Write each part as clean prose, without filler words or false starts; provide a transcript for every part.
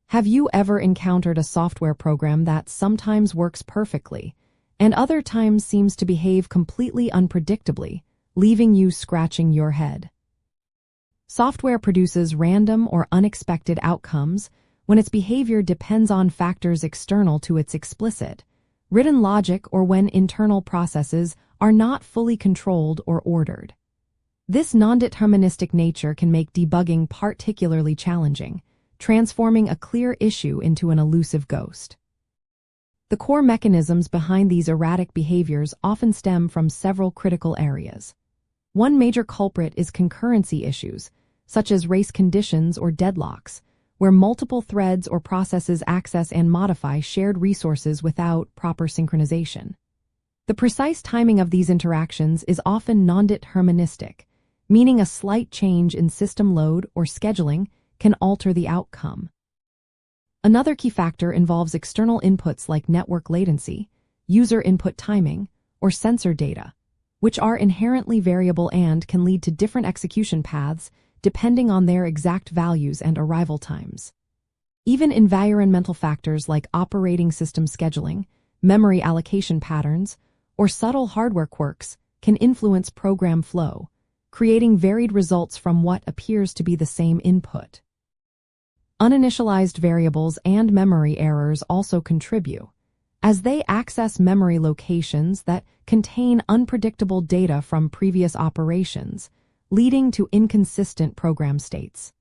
Have you ever encountered a software program that sometimes works perfectly and other times seems to behave completely unpredictably, leaving you scratching your head? Software produces random or unexpected outcomes when its behavior depends on factors external to its explicit, written logic, or when internal processes are not fully controlled or ordered. This non-deterministic nature can make debugging particularly challenging, transforming a clear issue into an elusive ghost. The core mechanisms behind these erratic behaviors often stem from several critical areas. One major culprit is concurrency issues, such as race conditions or deadlocks, where multiple threads or processes access and modify shared resources without proper synchronization. The precise timing of these interactions is often non-deterministic, meaning a slight change in system load or scheduling can alter the outcome. Another key factor involves external inputs like network latency, user input timing, or sensor data, which are inherently variable and can lead to different execution paths depending on their exact values and arrival times. Even environmental factors like operating system scheduling, memory allocation patterns, or subtle hardware quirks can influence program flow, creating varied results from what appears to be the same input. Uninitialized variables and memory errors also contribute, as they access memory locations that contain unpredictable data from previous operations, leading to inconsistent program states.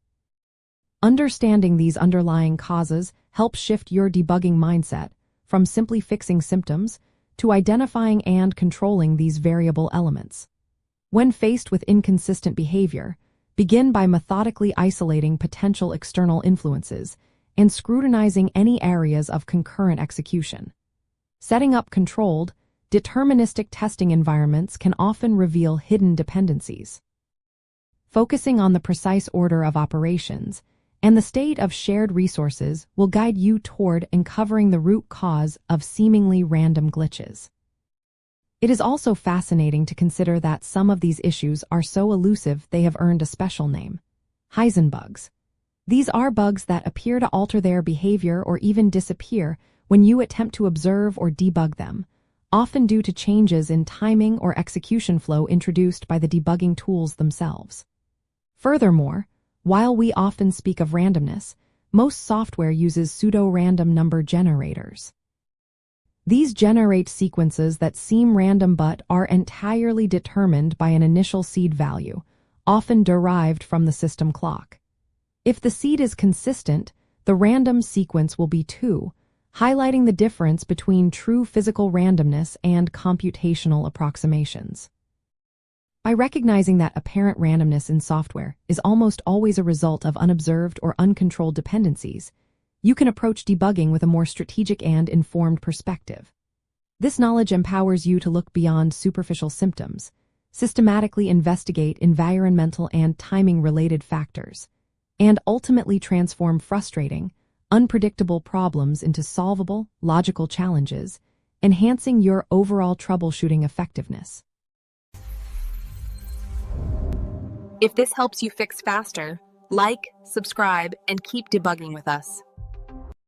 Understanding these underlying causes helps shift your debugging mindset from simply fixing symptoms to identifying and controlling these variable elements. When faced with inconsistent behavior, begin by methodically isolating potential external influences and scrutinizing any areas of concurrent execution. Setting up controlled, deterministic testing environments can often reveal hidden dependencies. Focusing on the precise order of operations and the state of shared resources will guide you toward uncovering the root cause of seemingly random glitches. It is also fascinating to consider that some of these issues are so elusive they have earned a special name: Heisenbugs. These are bugs that appear to alter their behavior or even disappear when you attempt to observe or debug them, often due to changes in timing or execution flow introduced by the debugging tools themselves. Furthermore, while we often speak of randomness, most software uses pseudo-random number generators. These generate sequences that seem random but are entirely determined by an initial seed value, often derived from the system clock. If the seed is consistent, the random sequence will be 2, highlighting the difference between true physical randomness and computational approximations. By recognizing that apparent randomness in software is almost always a result of unobserved or uncontrolled dependencies, you can approach debugging with a more strategic and informed perspective. This knowledge empowers you to look beyond superficial symptoms, systematically investigate environmental and timing-related factors, and ultimately transform frustrating, unpredictable problems into solvable, logical challenges, enhancing your overall troubleshooting effectiveness. If this helps you fix faster, like, subscribe, and keep debugging with us.